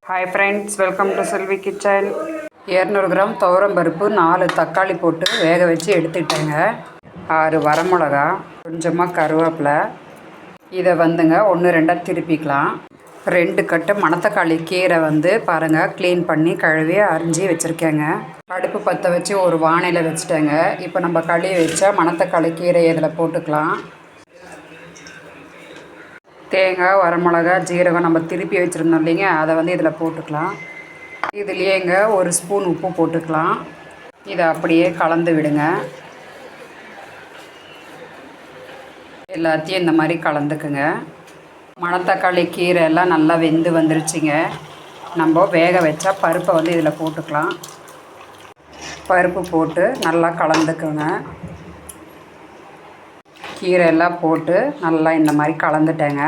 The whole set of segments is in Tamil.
Hi friends, welcome to Selvi kitchen. 200 gram துவரம் பருப்பு, 4 தக்காளி போட்டு வேக வச்சு எடுத்துக்கிட்டேங்க. 6 வரமிளகா, கொஞ்சமாக கருவேப்பிலை. இதை வந்துங்க 1-2 திருப்பிக்கலாம். 2 கட்டு மணத்தக்காளி கீரை பாருங்கள், க்ளீன் பண்ணி கழுவி அரிஞ்சு வச்சுருக்கேங்க. அடுப்பு பற்ற வச்சு ஒரு வாணையில் வச்சுட்டேங்க. இப்போ நம்ம கழுவி வச்சா மணத்தக்காளி கீரை இதில் போட்டுக்கலாம். தேங்காய், வரமிளகா, ஜீரகம் நம்ம திருப்பி வச்சுருந்தோம் இல்லைங்க, அதை இதில் போட்டுக்கலாம். இதுலேயேங்க 1 ஸ்பூன் உப்பு போட்டுக்கலாம். இதை அப்படியே கலந்து விடுங்க. எல்லாத்தையும் இந்த மாதிரி கலந்துக்குங்க. மணத்தக்காளி கீரை எல்லாம் நல்லா வெந்து வந்துருச்சுங்க. நம்ம வேக வச்சா பருப்பை இதில் போட்டுக்கலாம். பருப்பு போட்டு நல்லா கலந்துக்குங்க. கீரை எல்லாம் போட்டு நல்லா இந்த மாதிரி கலந்துட்டேங்க.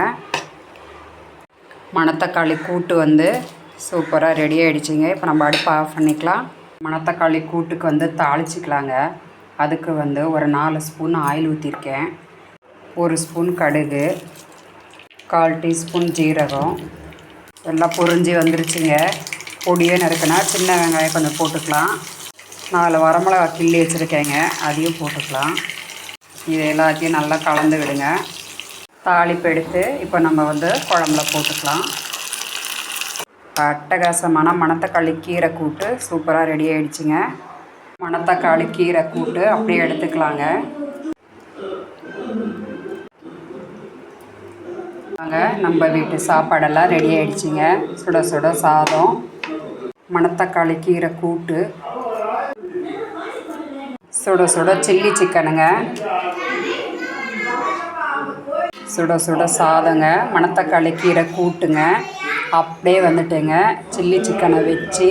மணத்தக்காளி கூட்டு சூப்பராக ரெடி ஆகிடுச்சிங்க. இப்போ நம்ம அடுப்பை ஆஃப் பண்ணிக்கலாம். மணத்தக்காளி கூட்டுக்கு தாளிச்சிக்கலாங்க. அதுக்கு ஒரு 4 ஸ்பூன் ஆயில் ஊற்றிருக்கேன். 1 ஸ்பூன் கடுகு, 1/4 டீஸ்பூன் ஜீரகம். எல்லாம் பொரிஞ்சு வந்துருச்சுங்க. பொடியே நறுக்கினா சின்ன வெங்காயம் கொஞ்சம் போட்டுக்கலாம். 4 வரமிளகா கிள்ளி வச்சுருக்கேங்க, அதையும் போட்டுக்கலாம். இது எல்லாத்தையும் நல்லா கலந்து விடுங்க. தாளிப்பு எடுத்து இப்போ நம்ம குழம்புல போட்டுக்கலாம். அட்டகாசமான மணத்தக்காளி கீரை கூட்டு சூப்பராக ரெடி ஆகிடுச்சிங்க. மணத்தக்காளி கீரை கூட்டு அப்படியே எடுத்துக்கலாங்க. நம்ம வீட்டு சாப்பாடெல்லாம் ரெடி ஆகிடுச்சிங்க. சுட சுட சாதம், மணத்தக்காளி கீரை கூட்டு, சுட சுட சில்லி சிக்கனுங்க, சுட சுட சாதங்க, மணத்தக்காளி கீரை கூட்டுங்க. அப்படியே வந்துட்டேங்க. சில்லி சிக்கனை வச்சு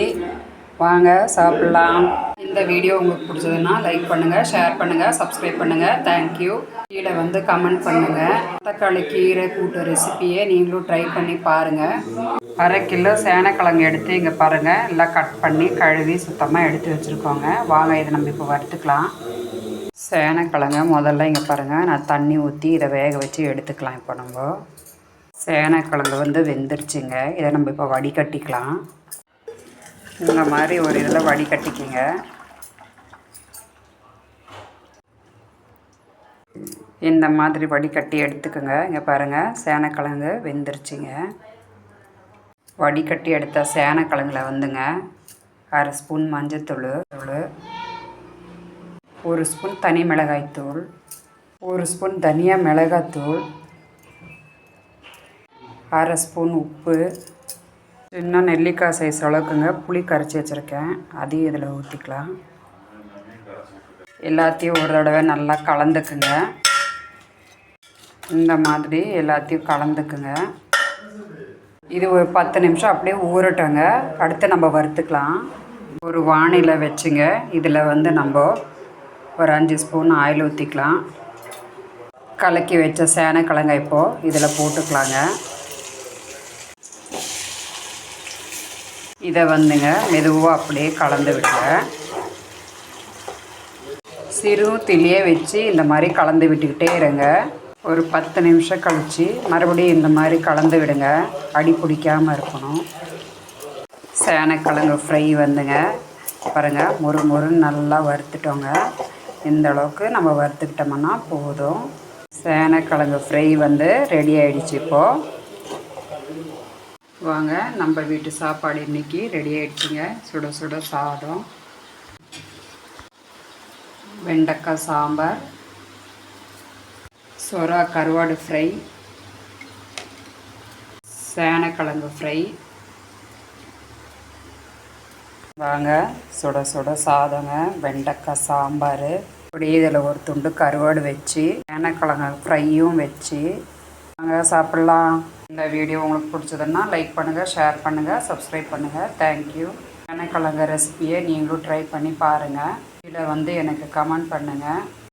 வாங்க சாப்பிட்லாம். இந்த வீடியோ உங்களுக்கு பிடிச்சதுன்னா லைக் பண்ணுங்கள், ஷேர் பண்ணுங்கள், சப்ஸ்கிரைப் பண்ணுங்கள். தேங்க்யூ. கீழே கமெண்ட் பண்ணுங்கள். மணத்தக்காளி கீரை கூட்டு ரெசிப்பியை நீங்களும் ட்ரை பண்ணி பாருங்கள். 1/2 கிலோ சேனக்கிழங்கு எடுத்து இங்கே பாருங்கள், எல்லாம் கட் பண்ணி கழுவி சுத்தமாக எடுத்து வச்சுருக்கோங்க. வாங்க இதை நம்ம இப்போ வறுத்துக்கலாம். சேனக்கிழங்க முதல்ல இங்கே பாருங்கள், நான் தண்ணி ஊற்றி இதை வேக வச்சு எடுத்துக்கலாம். இப்போ நம்ம சேனக்கிழங்கு வெந்துருச்சுங்க. இதை நம்ம இப்போ வடிகட்டிக்கலாம். இந்த மாதிரி ஒரு இதில் வடிகட்டிக்கிங்க. இந்த மாதிரி வடிகட்டி எடுத்துக்கோங்க. இங்கே பாருங்கள், சேனக்கிழங்கு வெந்துருச்சுங்க. வடிகட்டி எடுத்த சேனக்கிழங்குல 1/2 ஸ்பூன் மஞ்சத்தூள், 1 ஸ்பூன் தனி மிளகாய்த்தூள், 1 ஸ்பூன் தனியா மிளகாத்தூள், 1/2 ஸ்பூன் உப்பு, சின்ன நெல்லிக்காய் சைஸ் அளவுக்குங்க புளி கரைச்சி வச்சுருக்கேன், அதையும் இதில் ஊற்றிக்கலாம். எல்லாத்தையும் ஒரு தடவை நல்லா கலந்துக்குங்க. இந்த மாதிரி எல்லாத்தையும் கலந்துக்குங்க. இது ஒரு 10 நிமிஷம் அப்படியே ஊறட்டங்க. அடுத்து நம்ம வறுத்துக்கலாம். ஒரு வாணையில் வச்சுங்க. இதில் நம்ம ஒரு 5 ஸ்பூன் ஆயில் ஊற்றிக்கலாம். கலக்கி வச்ச சேனக்கிழங்கை இப்போது இதில் போட்டுக்கலாங்க. இதை மெதுவாக அப்படியே கலந்து விடுங்க. சிறு தீயிலே வச்சு இந்த மாதிரி கலந்து விட்டுக்கிட்டே இருங்க. ஒரு 10 நிமிஷம் கழித்து மறுபடியும் இந்த மாதிரி கலந்து விடுங்க. அடி பிடிக்காமல் இருக்கணும். சேனக்கிழங்கு ஃப்ரை பாருங்கள், மொறுன்னு நல்லா வறுத்துட்டோங்க. இந்த அளவுக்கு நம்ம வறுத்துக்கிட்டோம்னா போதும். சேனக்கிழங்கு ஃப்ரை ரெடி ஆகிடுச்சு. இப்போது வாங்க, நம்ம வீட்டு சாப்பாடு இன்றைக்கி ரெடி ஆகிடுச்சிங்க. சுட சுட சாதம், வெண்டைக்காய் சாம்பார், சொரா கருவாடு ஃப்ரை, சேனக்கிழங்கு ஃப்ரை. வாங்க, சுட சுட சாதங்க, வெண்டைக்காய் சாம்பார், அப்படியே இதில் ஒரு துண்டு கருவாடு வச்சு சேனக்கிழங்கு ஃப்ரையும் வச்சு வாங்க சாப்பிட்லாம். இந்த வீடியோ உங்களுக்கு பிடிச்சதுன்னா லைக் பண்ணுங்கள், ஷேர் பண்ணுங்கள், சப்ஸ்கிரைப் பண்ணுங்கள். தேங்க்யூ. சேனக்கிழங்கு ரெசிப்பியை நீங்களும் ட்ரை பண்ணி பாருங்கள். இதில் எனக்கு கமெண்ட் பண்ணுங்கள்.